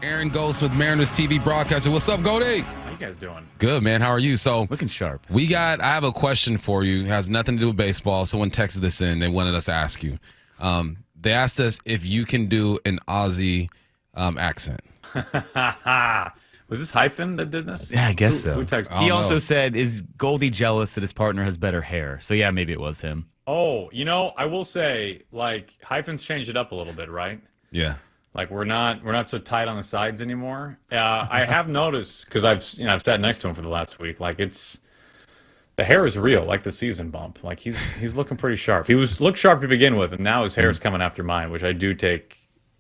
Aaron Goldsmith, Mariners TV broadcaster. What's up, Goldie? How you guys doing? Good, man. How are you? So looking sharp. I have a question for you. It has nothing to do with baseball. Someone texted this in. They wanted us to ask you. They asked us if you can do an Aussie accent. Was this Hyphen that did this? Yeah, I guess so. Who texted? He also said, is Goldie jealous that his partner has better hair? So, yeah, maybe it was him. Oh, I will say, like, Hyphen's changed it up a little bit, right? Yeah. Like, we're not so tight on the sides anymore. I have noticed, because I've sat next to him for the last week, like, the hair is real, like the season bump. Like, he's looking pretty sharp. He looked sharp to begin with, and now his hair is coming after mine, which I do take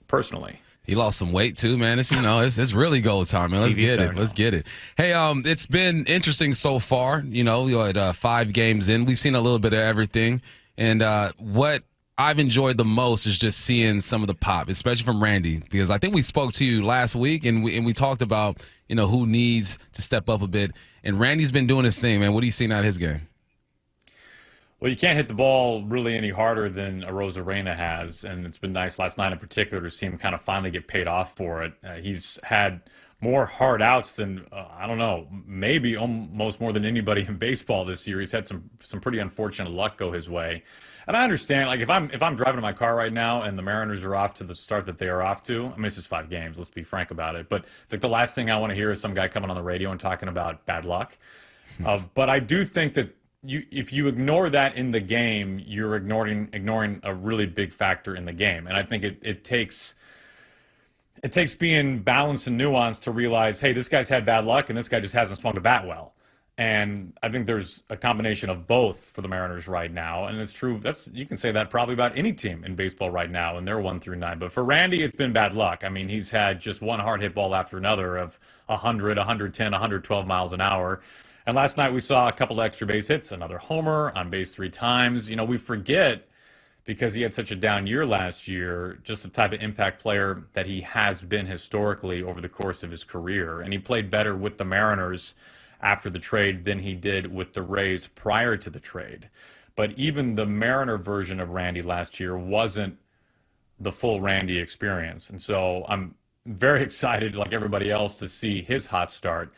personally. He lost some weight too, man. It's really go time, man. Let's get it. Let's get it. Hey, it's been interesting so far. You're at 5 games in. We've seen a little bit of everything, and what I've enjoyed the most is just seeing some of the pop, especially from Randy, because I think we spoke to you last week and we talked about who needs to step up a bit, and Randy's been doing his thing, man. What are you seeing out of his game? Well, you can't hit the ball really any harder than Arozarena has, and it's been nice last night in particular to see him kind of finally get paid off for it. He's had more hard outs than, I don't know, maybe almost more than anybody in baseball this year. He's had some pretty unfortunate luck go his way. And I understand, like, if I'm driving in my car right now and the Mariners are off to the start that they are off to, I mean, it's just 5 games, let's be frank about it. But like, the last thing I want to hear is some guy coming on the radio and talking about bad luck. But I do think that if you ignore that in the game, you're ignoring a really big factor in the game. And I think it takes being balanced and nuanced to realize, hey, this guy's had bad luck and this guy just hasn't swung the bat well. And I think there's a combination of both for the Mariners right now. And it's true. You can say that probably about any team in baseball right now, and they're 1 through 9. But for Randy, it's been bad luck. I mean, he's had just one hard hit ball after another of 100, 110, 112 miles an hour. And last night we saw a couple of extra base hits, another homer, on base 3 times. We forget, because he had such a down year last year, just the type of impact player that he has been historically over the course of his career. And he played better with the Mariners after the trade than he did with the Rays prior to the trade. But even the Mariner version of Randy last year wasn't the full Randy experience. And so I'm very excited, like everybody else, to see his hot start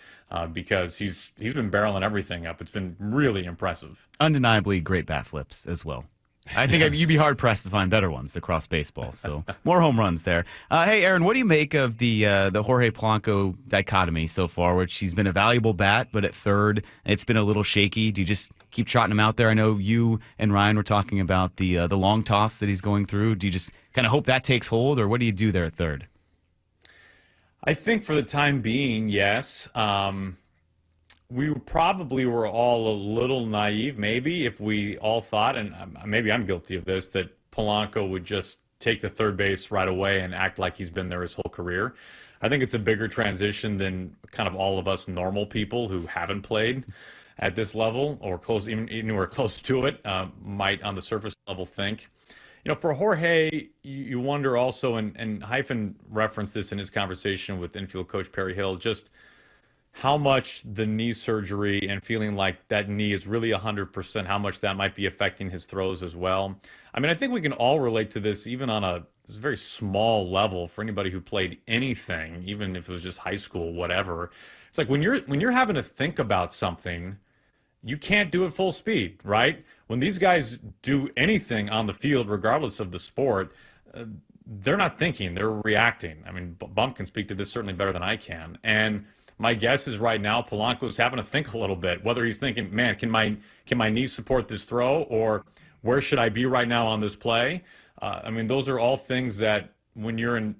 because he's been barreling everything up. It's been really impressive. Undeniably great bat flips as well. I think you'd be hard-pressed to find better ones across baseball, so more home runs there. Hey, Aaron, what do you make of the Jorge Polanco dichotomy so far, which he's been a valuable bat, but at third, it's been a little shaky? Do you just keep trotting him out there? I know you and Ryan were talking about the long toss that he's going through. Do you just kind of hope that takes hold, or what do you do there at third? I think for the time being, yes. We probably were all a little naive, maybe, if we all thought, and maybe I'm guilty of this, that Polanco would just take the third base right away and act like he's been there his whole career. I think it's a bigger transition than kind of all of us normal people who haven't played at this level or close, even anywhere close to it, might on the surface level think. For Jorge, you wonder also, and Hyphen referenced this in his conversation with infield coach Perry Hill, just how much the knee surgery and feeling like that knee is really 100%, how much that might be affecting his throws as well. I mean, I think we can all relate to this, even on this very small level for anybody who played anything, even if it was just high school, whatever. It's like when you're having to think about something, you can't do it full speed, right? When these guys do anything on the field, regardless of the sport, they're not thinking, they're reacting. I mean, Bump can speak to this certainly better than I can. And my guess is right now Polanco's having to think a little bit, whether he's thinking, man, can my knee support this throw, or where should I be right now on this play? I mean, those are all things that when you're an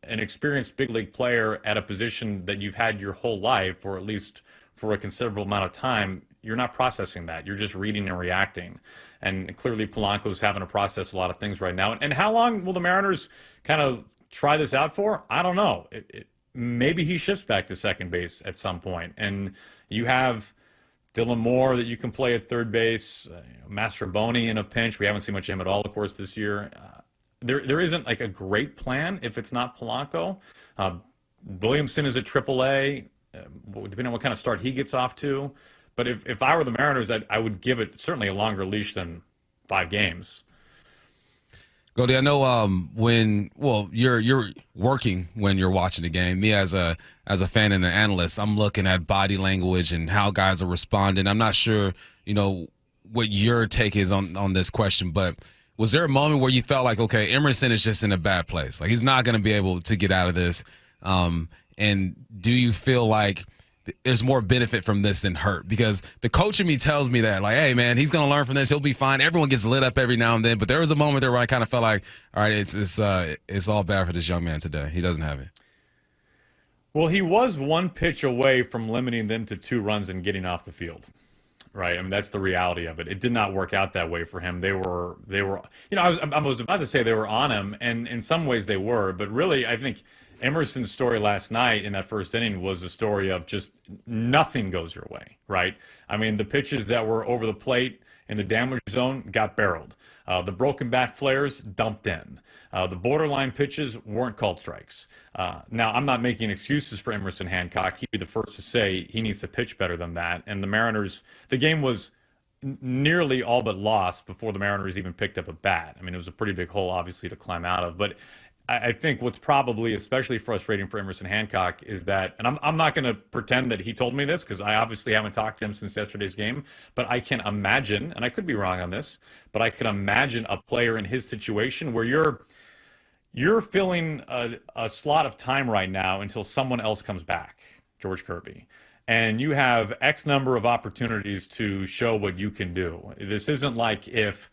experienced big league player at a position that you've had your whole life, or at least for a considerable amount of time, you're not processing that. You're just reading and reacting. And clearly Polanco's having to process a lot of things right now. And how long will the Mariners kind of try this out for? I don't know. Maybe he shifts back to second base at some point. And you have Dylan Moore that you can play at third base, Mastroboni in a pinch. We haven't seen much of him at all, of course, this year. There isn't like a great plan if it's not Polanco. Williamson is at AAA, depending on what kind of start he gets off to. But if I were the Mariners, I would give it certainly a longer leash than 5 games. Goldie, I know you're working when you're watching the game. Me as a fan and an analyst, I'm looking at body language and how guys are responding. I'm not sure, what your take is on this question, but was there a moment where you felt like, okay, Emerson is just in a bad place, like he's not going to be able to get out of this? And do you feel like there's more benefit from this than hurt? Because the coach in me tells me that, like, hey, man, he's going to learn from this. He'll be fine. Everyone gets lit up every now and then. But there was a moment there where I kind of felt like, all right, it's all bad for this young man today. He doesn't have it. Well, he was one pitch away from limiting them to 2 runs and getting off the field. Right. I mean, that's the reality of it. It did not work out that way for him. They were, I was about to say they were on him, and in some ways they were. But really, I think Emerson's story last night in that first inning was a story of just nothing goes your way, right? I mean, the pitches that were over the plate in the damage zone got barreled. The broken bat flares dumped in. The borderline pitches weren't called strikes. Now, I'm not making excuses for Emerson Hancock. He'd be the first to say he needs to pitch better than that. And the Mariners, the game was nearly all but lost before the Mariners even picked up a bat. I mean, it was a pretty big hole, obviously, to climb out of. But I think what's probably especially frustrating for Emerson Hancock is that, and I'm not going to pretend that he told me this because I obviously haven't talked to him since yesterday's game, but I can imagine, and I could be wrong on this, but I can imagine a player in his situation where you're filling a slot of time right now until someone else comes back, George Kirby, and you have X number of opportunities to show what you can do. This isn't like if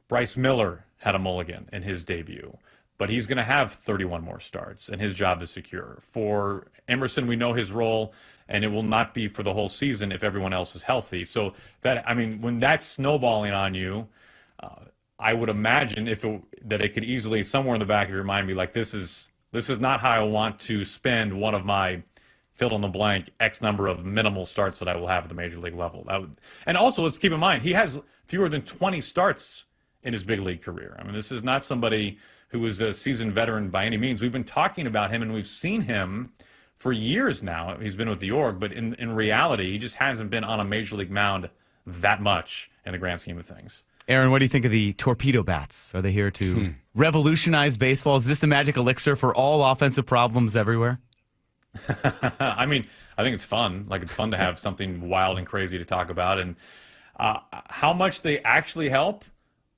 Bryce Miller had a mulligan in his debut, but he's going to have 31 more starts, and his job is secure. For Emerson, we know his role, and it will not be for the whole season if everyone else is healthy. So that, I mean, when that's snowballing on you, I would imagine that it could easily, somewhere in the back of your mind, be like, this is not how I want to spend one of my fill in the blank X number of minimal starts that I will have at the major league level. And also, let's keep in mind, he has fewer than 20 starts in his big league career. I mean, this is not somebody who is a seasoned veteran by any means. We've been talking about him, and we've seen him for years now. He's been with the org, but in reality, he just hasn't been on a major league mound that much in the grand scheme of things. Aaron, what do you think of the torpedo bats? Are they here to revolutionize baseball? Is this the magic elixir for all offensive problems everywhere? I mean, I think it's fun. Like, it's fun to have something wild and crazy to talk about. And how much they actually help,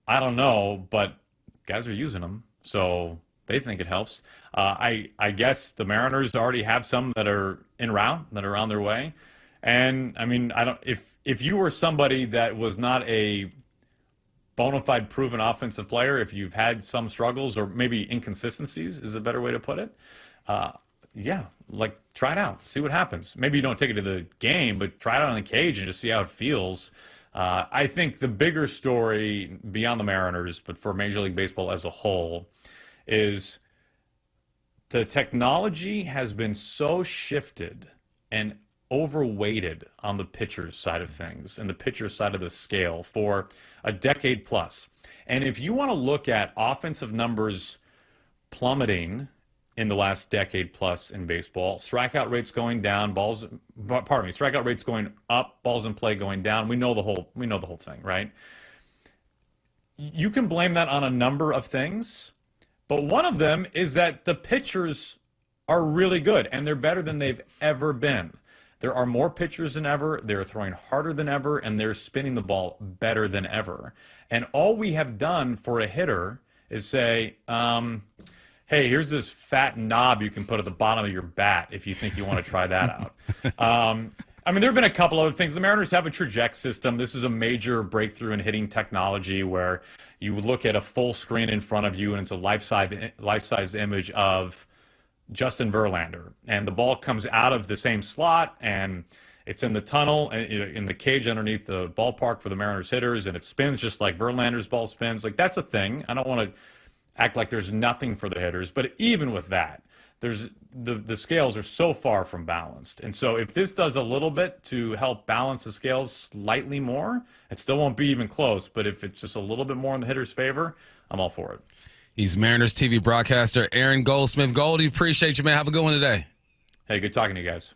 I don't know, but guys are using them, so they think it helps. I guess the Mariners already have some that are en route, that are on their way. And I mean, if you were somebody that was not a bona fide proven offensive player, if you've had some struggles or maybe inconsistencies is a better way to put it, try it out, see what happens. Maybe you don't take it to the game, but try it out on the cage and just see how it feels. I think the bigger story beyond the Mariners, but for Major League Baseball as a whole, is the technology has been so shifted and overweighted on the pitcher's side of things and the pitcher's side of the scale for a decade plus. And if you want to look at offensive numbers plummeting in the last decade plus in baseball, strikeout rates going down, strikeout rates going up, balls in play going down. We know the whole thing, right? You can blame that on a number of things, but one of them is that the pitchers are really good and they're better than they've ever been. There are more pitchers than ever, they're throwing harder than ever, and they're spinning the ball better than ever. And all we have done for a hitter is say, hey, here's this fat knob you can put at the bottom of your bat if you think you want to try that out. I mean, there have been a couple other things. The Mariners have a traject system. This is a major breakthrough in hitting technology where you look at a full screen in front of you and it's a life-size image of Justin Verlander. And the ball comes out of the same slot and it's in the tunnel, in the cage underneath the ballpark for the Mariners hitters, and it spins just like Verlander's ball spins. Like, that's a thing. I don't want to act like there's nothing for the hitters, but even with that, there's the scales are so far from balanced. And so if this does a little bit to help balance the scales slightly more, it still won't be even close, but if it's just a little bit more in the hitter's favor, I'm all for it. He's Mariners TV broadcaster Aaron Goldsmith. Goldie, appreciate you, man. Have a good one today. Hey, good talking to you guys.